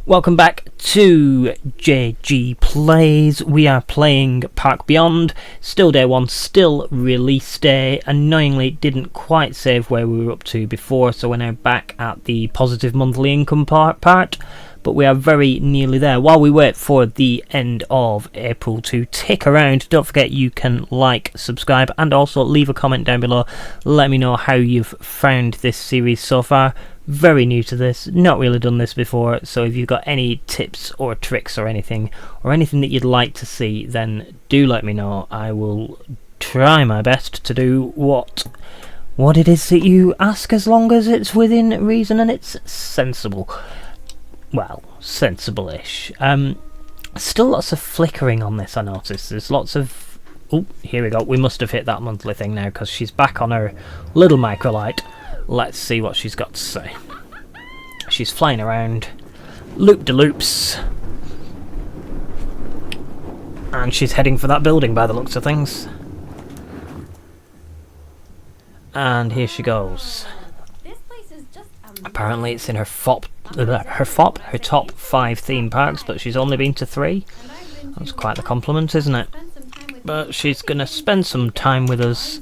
Welcome back to JaeGee Plays. We are playing Park Beyond. Still day one, still release day. Annoyingly, it didn't quite save where we were up to before, so we're now back at the positive monthly income part. But we are very nearly there. While we wait for the end of April to tick around, don't forget you can like, subscribe, and also leave a comment down below. Let me know how you've found this series so far. Very new to this, not really done this before, so if you've got any tips or tricks or anything that you'd like to see, then do let me know. I will try my best to do what it is that you ask, as long as it's within reason and it's sensible. Well, sensible-ish. Still lots of flickering on this, I noticed. There's lots of... Oh, here we go. We must have hit that monthly thing now, because she's back on her little microlight. Let's see what she's got to say. She's flying around, loop-de-loops, and she's heading for that building by the looks of things. And here she goes. Apparently it's in her top 5 theme parks, but she's only been to 3. That's quite the compliment, isn't it? But she's gonna spend some time with us.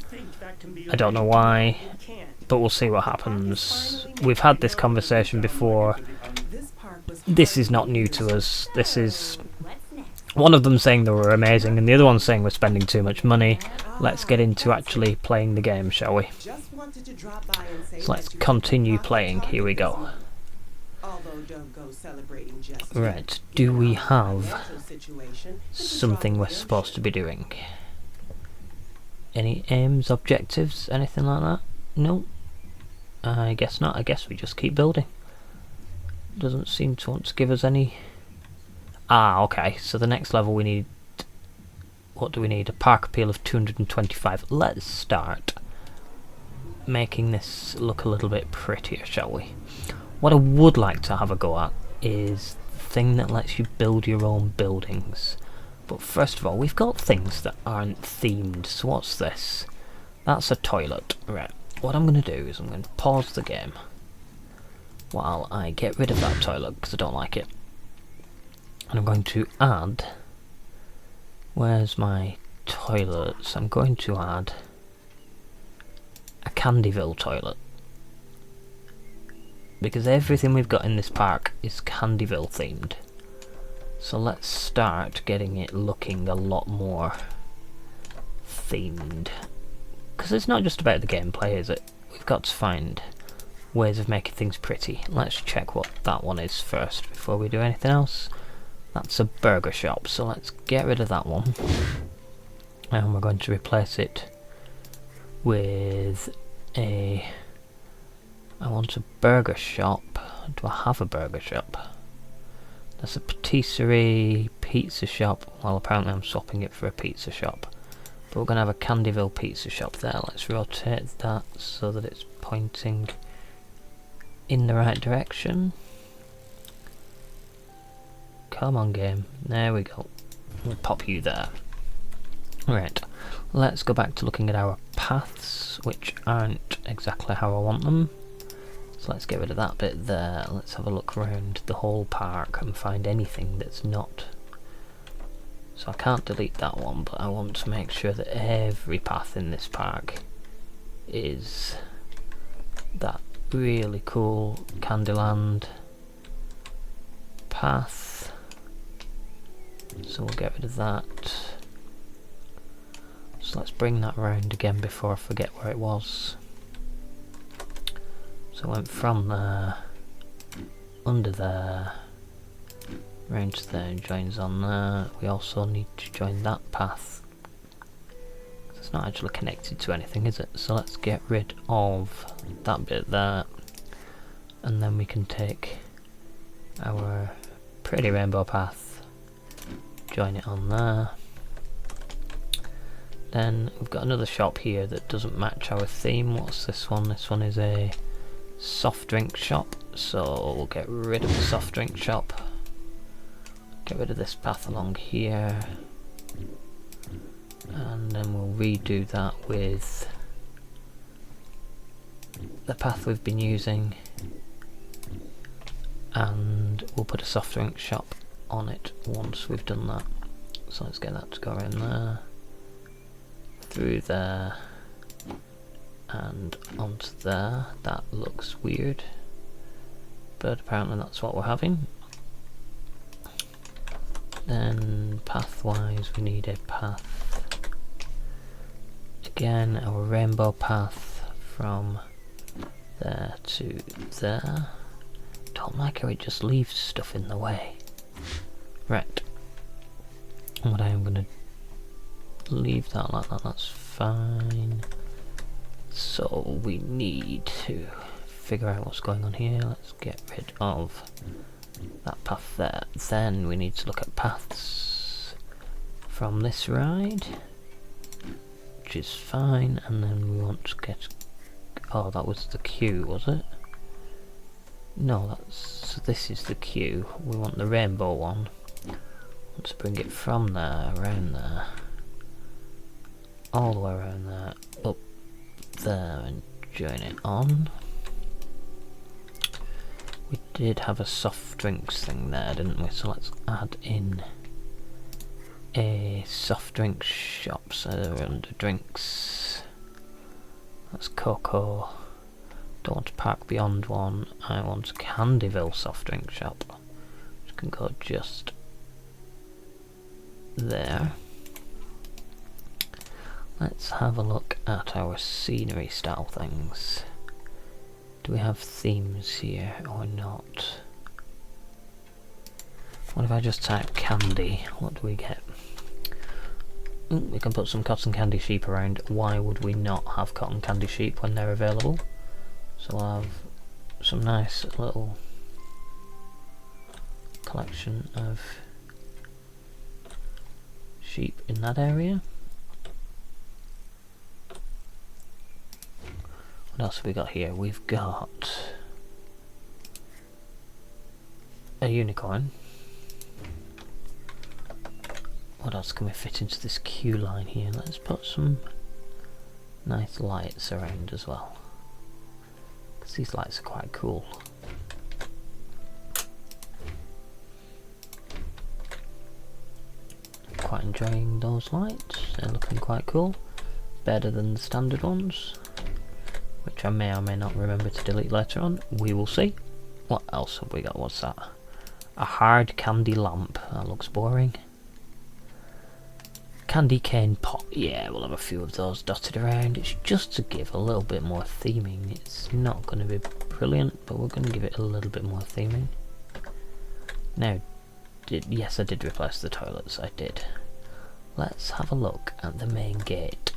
I don't know why, but we'll see what happens. We've had this conversation before. This is not new to us. This is one of them saying they were amazing and the other one saying we're spending too much money. Let's get into actually playing the game, shall we? So let's continue playing. Here we go. Right, do we have something we're supposed to be doing? Any aims, objectives, anything like that? No. I guess not. I guess we just keep building. Doesn't seem to want to give us any... Ah, okay. So the next level we need... What do we need? A park appeal of 225. Let's start making this look a little bit prettier, shall we? What I would like to have a go at is the thing that lets you build your own buildings. But first of all, we've got things that aren't themed. So what's this? That's a toilet. Right. What I'm going to do is I'm going to pause the game while I get rid of that toilet because I don't like it. And I'm going to add... Where's my toilets? I'm going to add a Candyville toilet. Because everything we've got in this park is Candyville themed. So let's start getting it looking a lot more themed. Because it's not just about the gameplay, is it? We've got to find ways of making things pretty. Let's check what that one is first before we do anything else. That's a burger shop, so let's get rid of that one. And we're going to replace it with a... I want a burger shop. Do I have a burger shop? That's a patisserie, pizza shop. Well, apparently I'm swapping it for a pizza shop. But we're going to have a Candyville pizza shop there. Let's rotate that so that it's pointing in the right direction. Come on, game. There we go. We'll pop you there. Right. Let's go back to looking at our paths, which aren't exactly how I want them. So let's get rid of that bit there. Let's have a look around the whole park and find anything that's not... So I can't delete that one, but I want to make sure that every path in this park is that really cool Candyland path. So we'll get rid of that. So let's bring that round again before I forget where it was. So I went from there, under there, round to there, joins on there. We also need to join that path. It's not actually connected to anything, is it? So let's get rid of that bit there. And then we can take our pretty rainbow path, join it on there. Then we've got another shop here that doesn't match our theme. What's this one? This one is a soft drink shop. So we'll get rid of the soft drink shop. Get rid of this path along here, and then we'll redo that with the path we've been using, and and we'll put a soft drink shop on it once we've done that. So let's get that to go around there, through there, and onto there. That looks weird, but apparently that's what we're having. Then path-wise, we need a path. Again, our rainbow path from there to there. Don't like how it just leaves stuff in the way. Right. What I am going to leave that like that, that's fine. So we need to figure out what's going on here. Let's get rid of that path there. Then we need to look at paths from this ride, which is fine, and then we want to get... oh, that was the queue, was it? No, that's... this is the queue. We want the rainbow one. Let's bring it from there, around there, all the way around there, up there, and join it on. We did have a soft drinks thing there, didn't we? So let's add in a soft drinks shop. So under drinks, that's cocoa. Don't want to park beyond one. I want a Candyville soft drink shop, which can go just there. Let's have a look at our scenery style things. Do we have themes here or not? What if I just type candy? What do we get? Ooh, we can put some cotton candy sheep around. Why would we not have cotton candy sheep when they're available? So we'll have some nice little collection of sheep in that area. What else have we got here? We've got a unicorn. What else can we fit into this queue line here? Let's put some nice lights around as well, because these lights are quite cool. Quite enjoying those lights, they're looking quite cool. Better than the standard ones, which I may or may not remember to delete later on. We will see. What else have we got? What's that? A hard candy lamp. That looks boring. Candy cane pot. Yeah, we'll have a few of those dotted around. It's just to give a little bit more theming. It's not going to be brilliant, but we're going to give it a little bit more theming. Now, yes, I did replace the toilets. I did. Let's have a look at the main gate.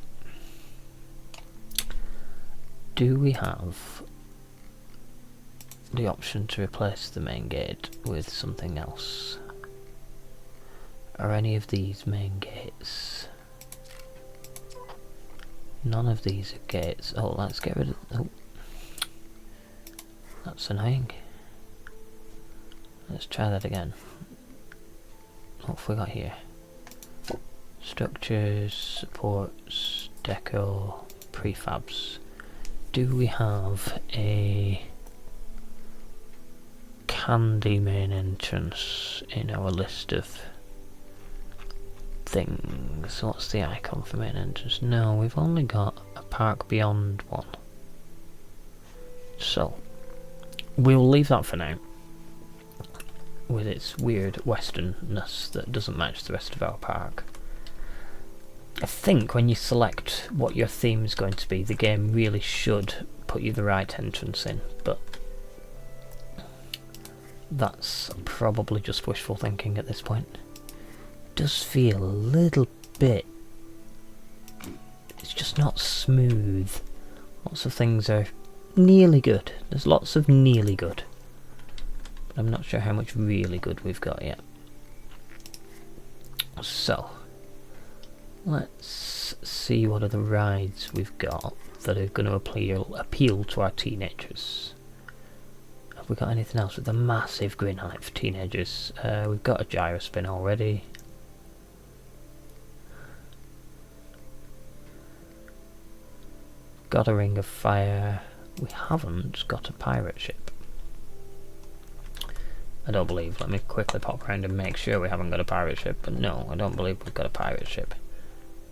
Do we have the option to replace the main gate with something else? Are any of these main gates? None of these are gates. Oh, let's get rid of... oh, that's annoying. Let's try that again. What have we got here? Structures, supports, deco, prefabs. Do we have a candy main entrance in our list of things? What's the icon for main entrance? No, we've only got a park beyond one. So, we'll leave that for now, with its weird westernness that doesn't match the rest of our park. I think when you select what your theme is going to be, the game really should put you the right entrance in, but that's probably just wishful thinking at this point. It does feel a little bit... it's just not smooth. Lots of things are nearly good. There's lots of nearly good. But I'm not sure how much really good we've got yet. So, let's see what other rides we've got that are going to appeal to our teenagers. Have we got anything else with a massive green height for teenagers? We've got a gyrospin already. Got a ring of fire. We haven't got a pirate ship. I don't believe. Let me quickly pop around and make sure we haven't got a pirate ship. But no, I don't believe we've got a pirate ship.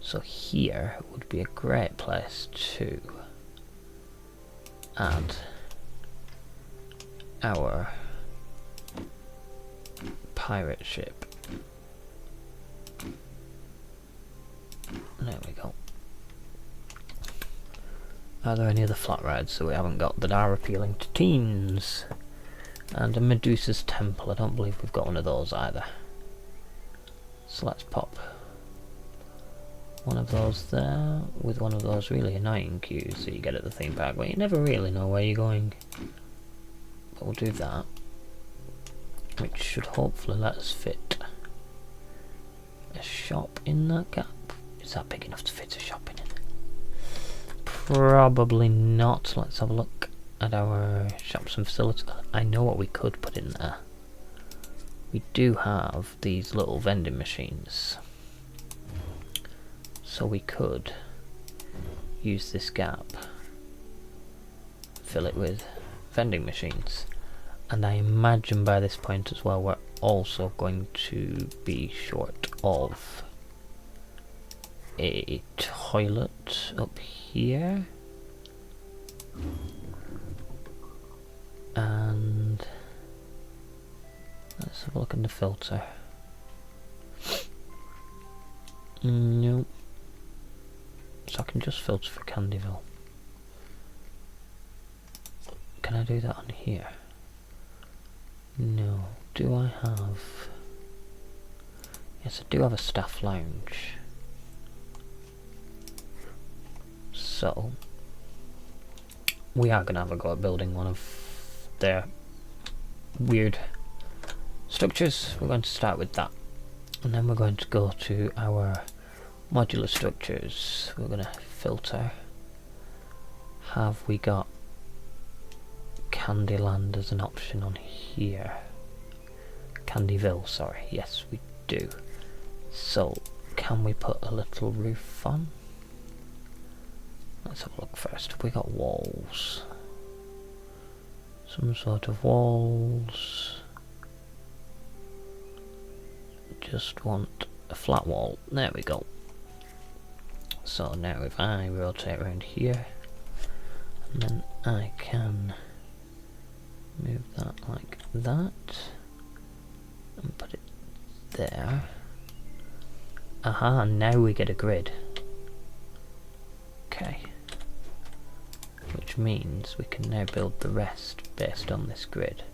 So here would be a great place to add our pirate ship. There we go. Are there any other flat rides that we haven't got that are appealing to teens? And a Medusa's Temple. I don't believe we've got one of those either. So let's pop one of those there with one of those really annoying queues that you get at the theme park where you never really know where you're going. But we'll do that, which should hopefully let us fit a shop in that gap. Is that big enough to fit a shop in it? Probably not. Let's have a look at our shops and facilities. I know what we could put in there. We do have these little vending machines. So we could use this gap, fill it with vending machines. And I imagine by this point as well we're also going to be short of a toilet up here. And let's have a look in the filter. Nope. So I can just filter for Candyville. Can I do that on here? No. Do I have... Yes, I do have a staff lounge. So we are going to have a go at building one of their weird structures. We're going to start with that. And then we're going to go to our modular structures. We're going to filter. Have we got Candyland as an option on here? Candyville, sorry. Yes, we do. So, can we put a little roof on? Let's have a look first. Have we got walls? Some sort of walls. Just want a flat wall. There we go. So now if I rotate around here, and then I can move that like that, and put it there. Aha, now we get a grid. Okay. Which means we can now build the rest based on this grid.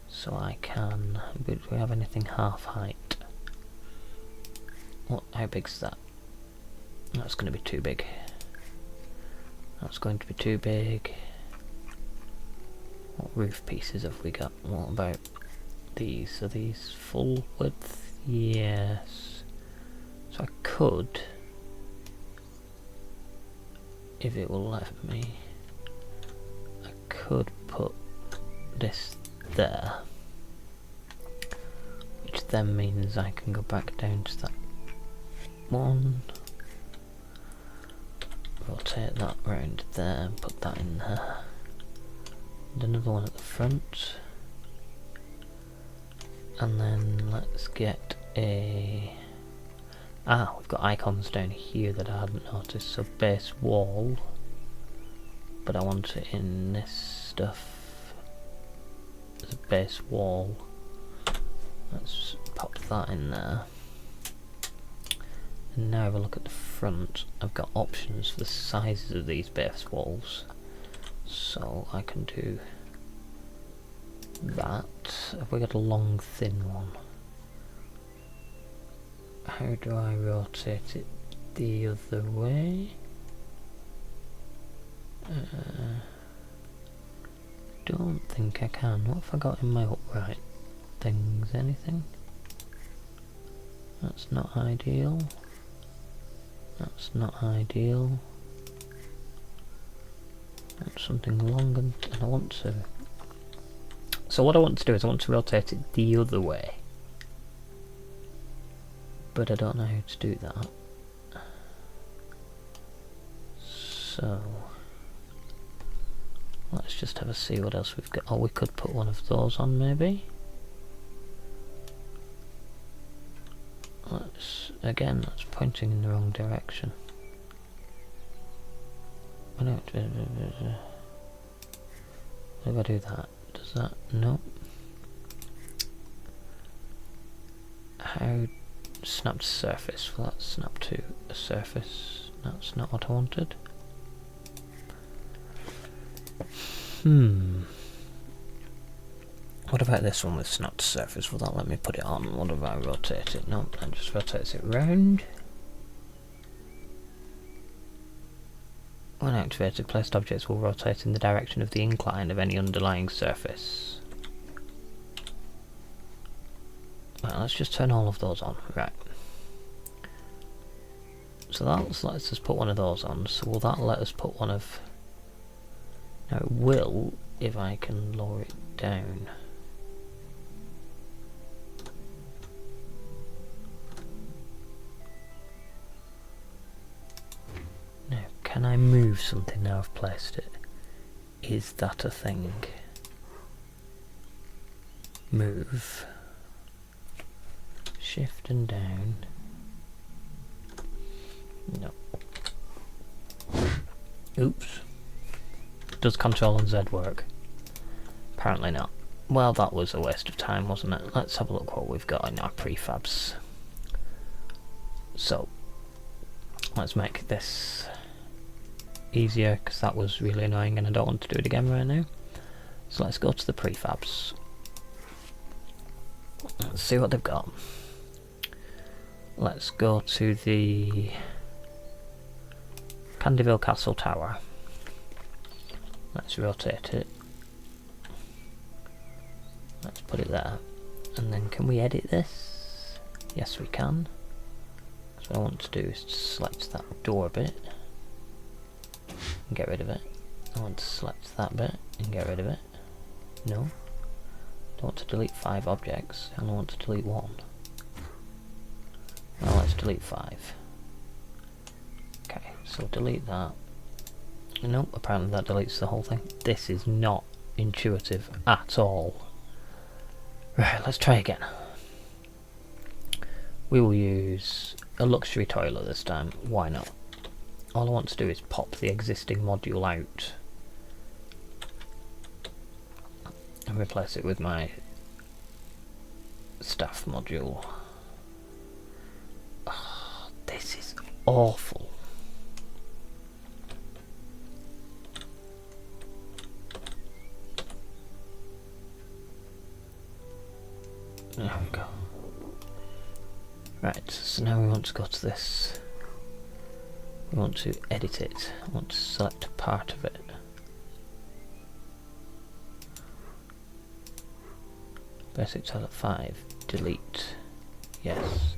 So I can... Do we have anything half height? What? How big's that? That's going to be too big. That's going to be too big. What roof pieces have we got? What about these? Are these full width? Yes. So I could, if it will let me, I could put this there, which then means I can go back down to that one, rotate that round there and put that in there, and another one at the front, and then let's get a... Ah, we've got icons down here that I hadn't noticed. So base wall, but I want it in this stuff as a base wall. Let's pop that in there. And now have a look at the front. I've got options for the sizes of these base walls. So I can do that. Have we got a long, thin one? How do I rotate it the other way? Don't think I can. What have I got in my upright things? Anything? That's not ideal. That's not ideal. I want something long and I want to... So what I want to do is I want to rotate it the other way. But I don't know how to do that. So let's just have a see what else we've got. Oh, we could put one of those on maybe. that's pointing in the wrong direction. Oh, no, if I do that, does that? No. How snap to surface? Will that snap to a surface? That's not what I wanted. What about this one with snap to surface? Will that let me put it on? What if I rotate it? No, that just rotates it round. When activated, placed objects will rotate in the direction of the incline of any underlying surface. Right, let's just turn all of those on. Right. So that lets us put one of those on. So will that let us put one of... Now it will if I can lower it down. Now, can I move something now I've placed it? Is that a thing? Move. Shift and down. No. Oops. Does Control and Z work? Apparently not. Well, that was a waste of time, wasn't it? Let's have a look what we've got in our prefabs. So, let's make this easier, because that was really annoying and I don't want to do it again right now. So let's go to the prefabs. Let's see what they've got. Let's go to the Candyville Castle Tower. Let's rotate it. Let's put it there. And then can we edit this? Yes, we can. So what I want to do is to select that door bit and get rid of it. I want to select that bit and get rid of it. No. I don't want to delete 5 objects. I only want to delete 1. Well, let's delete 5. Okay, so delete that. Nope, apparently that deletes the whole thing. This is not intuitive at all. Right, let's try again. We will use a luxury toilet this time. Why not? All I want to do is pop the existing module out and replace it with my staff module. Oh, this is awful. There we go. Right, so now we want to go to this. We want to edit it. I want to select a part of it. Basic toilet 5. Delete. Yes.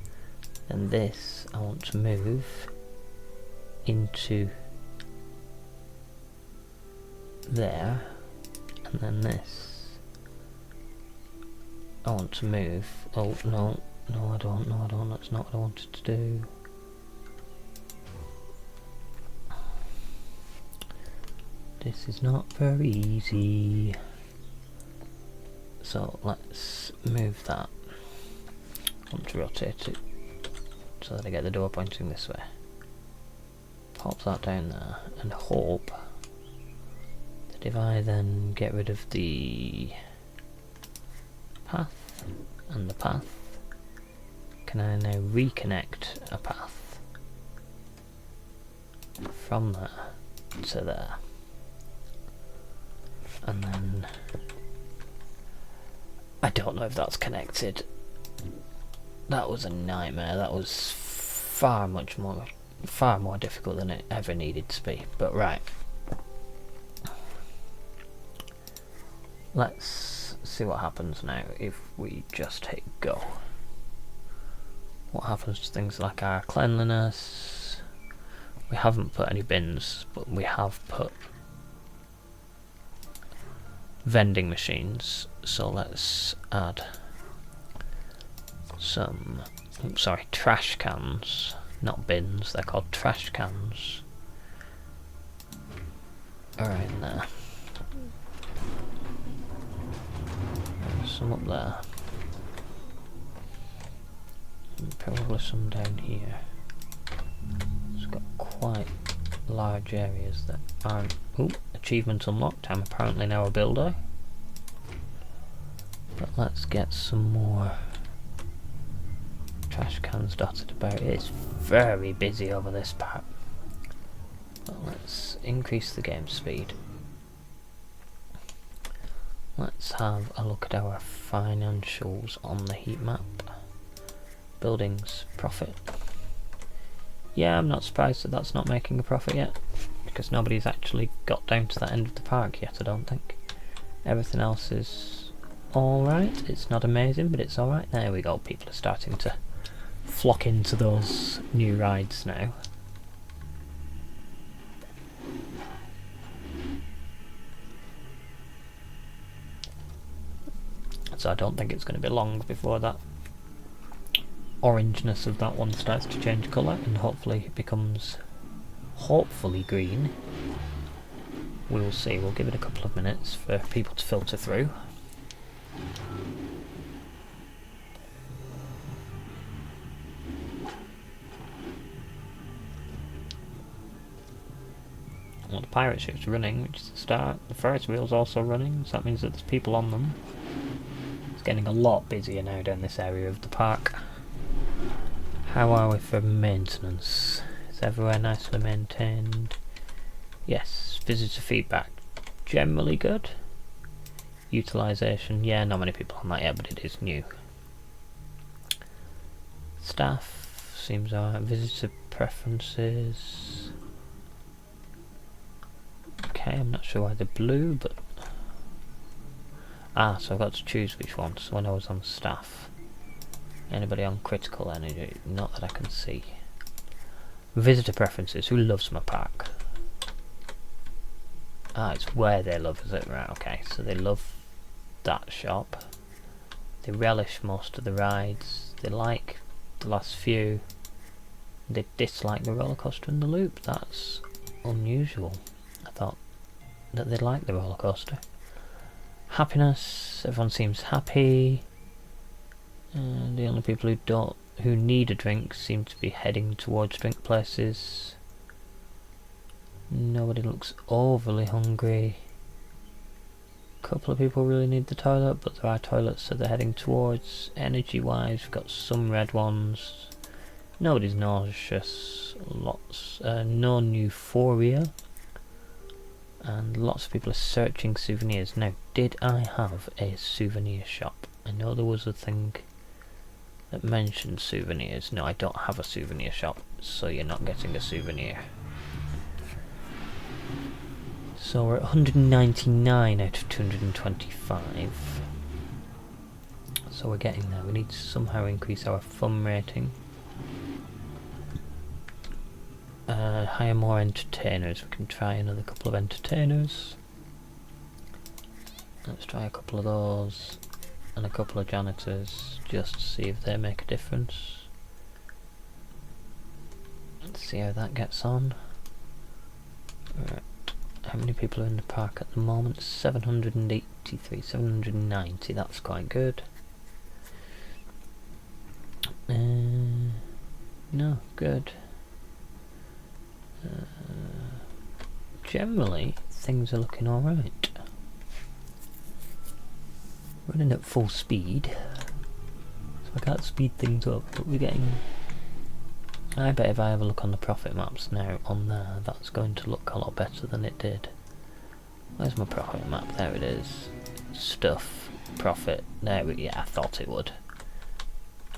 And this I want to move into there. And then this I want to move. Oh, no. No, I don't. No, I don't. That's not what I wanted to do. This is not very easy. So let's move that. I want to rotate it so that I get the door pointing this way. Pop that down there and hope that if I then get rid of the path and the path, can I now reconnect a path from there to there? And then I don't know if that's connected. That was a nightmare. That was far more difficult than it ever needed to be. But right, let's see what happens now if we just hit go. What happens to things like our cleanliness? We haven't put any bins, but we have put vending machines. So let's add some, trash cans, not bins, they're called trash cans. Right in there. And some up there. probably some down here. It's got quite large areas that aren't... Ooh, achievement unlocked. I'm apparently now a builder. But let's get some more trash cans dotted about. It's very busy over this part. But let's increase the game speed. Let's have a look at our financials on the heat map. Buildings, profit. Yeah, I'm not surprised that that's not making a profit yet, because nobody's actually got down to that end of the park yet, I don't think. Everything else is alright. It's not amazing, but it's alright. There we go, people are starting to flock into those new rides now. So I don't think it's going to be long before that orangeness of that one starts to change colour and hopefully it becomes green. We will see. We'll give it a couple of minutes for people to filter through. Well, the pirate ship's running, which is the start. The Ferris wheel's also running, so that means that there's people on them. It's getting a lot busier now down this area of the park. How are we for maintenance? Is everywhere nicely maintained? Yes. Visitor feedback, generally good. Utilisation, yeah, not many people on that yet, but it is new. Staff seems alright. Visitor preferences. Okay, I'm not sure why they're blue, but... Ah, so I've got to choose which one. So when I was on staff. Anybody on critical energy? Not that I can see. Visitor preferences. Who loves my park? Ah, it's where they love, is it? Right, okay. So they love that shop. They relish most of the rides. They like the last few. They dislike the rollercoaster and the loop. That's unusual. I thought that they'd like the rollercoaster. Happiness. Everyone seems happy. The only people who need a drink seem to be heading towards drink places. Nobody looks overly hungry. A couple of people really need the toilet, but there are toilets that they're heading towards. Energy wise, we've got some red ones. Nobody's nauseous. Lots, no euphoria. And lots of people are searching souvenirs. Now, did I have a souvenir shop? I know there was a thing that mentioned souvenirs. No, I don't have a souvenir shop, so you're not getting a souvenir. So we're at 199 out of 225. So we're getting there. We need to somehow increase our fun rating. Hire more entertainers. We can try another couple of entertainers. Let's try a couple of those. And a couple of janitors, just to see if they make a difference. Let's see how that gets on. Right. How many people are in the park at the moment? 783, 790, that's quite good. No, good. Generally, things are looking alright. Running at full speed, so I can't speed things up, but we're getting... I bet if I have a look on the profit maps now on there, that's going to look a lot better than it did. Where's my profit map? There it is. Stuff, profit, there we... yeah, I thought it would.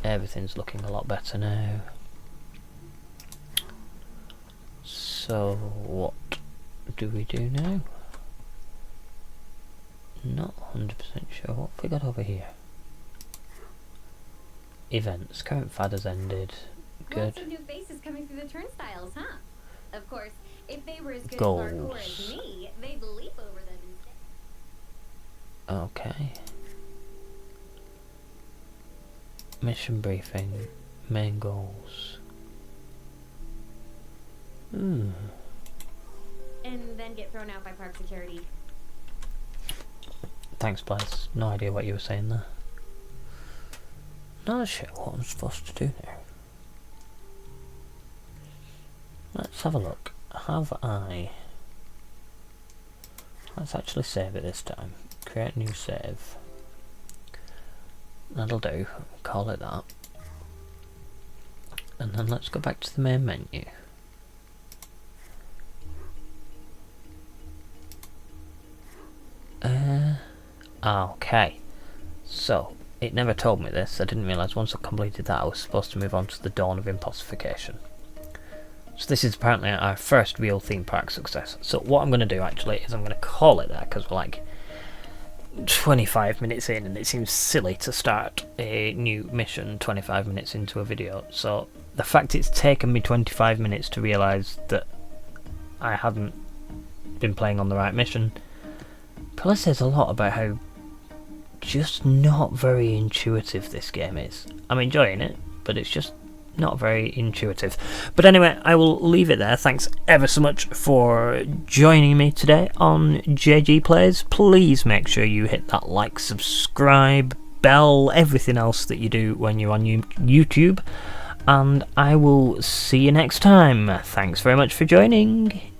Everything's looking a lot better now. So, what do we do now? Not 100% sure. What have we got over here? Events. Current fad has ended. Good. Lots of new faces coming through the turnstiles, huh? Of course, if they were as good Goals. at parkour as me, they'd leap over them instead. Okay. Mission briefing. Main goals. And then get thrown out by park security. Thanks, Blaze. No idea what you were saying there. Not sure what I'm supposed to do now. Let's have a look. Have I... Let's actually save it this time. Create new save. That'll do. Call it that. And then let's go back to the main menu. Okay. So, it never told me this. I didn't realise once I completed that I was supposed to move on to the Dawn of Impossification. So this is apparently our first real theme park success. So what I'm going to do actually is I'm going to call it that, because we're like 25 minutes in and it seems silly to start a new mission 25 minutes into a video. So the fact it's taken me 25 minutes to realise that I hadn't been playing on the right mission probably says a lot about how just not very intuitive this game is. I'm enjoying it, but it's just not very intuitive. But anyway, I will leave it there. Thanks ever so much for joining me today on JaeGee Plays. Please make sure you hit that like, subscribe, bell, everything else that you do when you're on YouTube. And I will see you next time. Thanks very much for joining.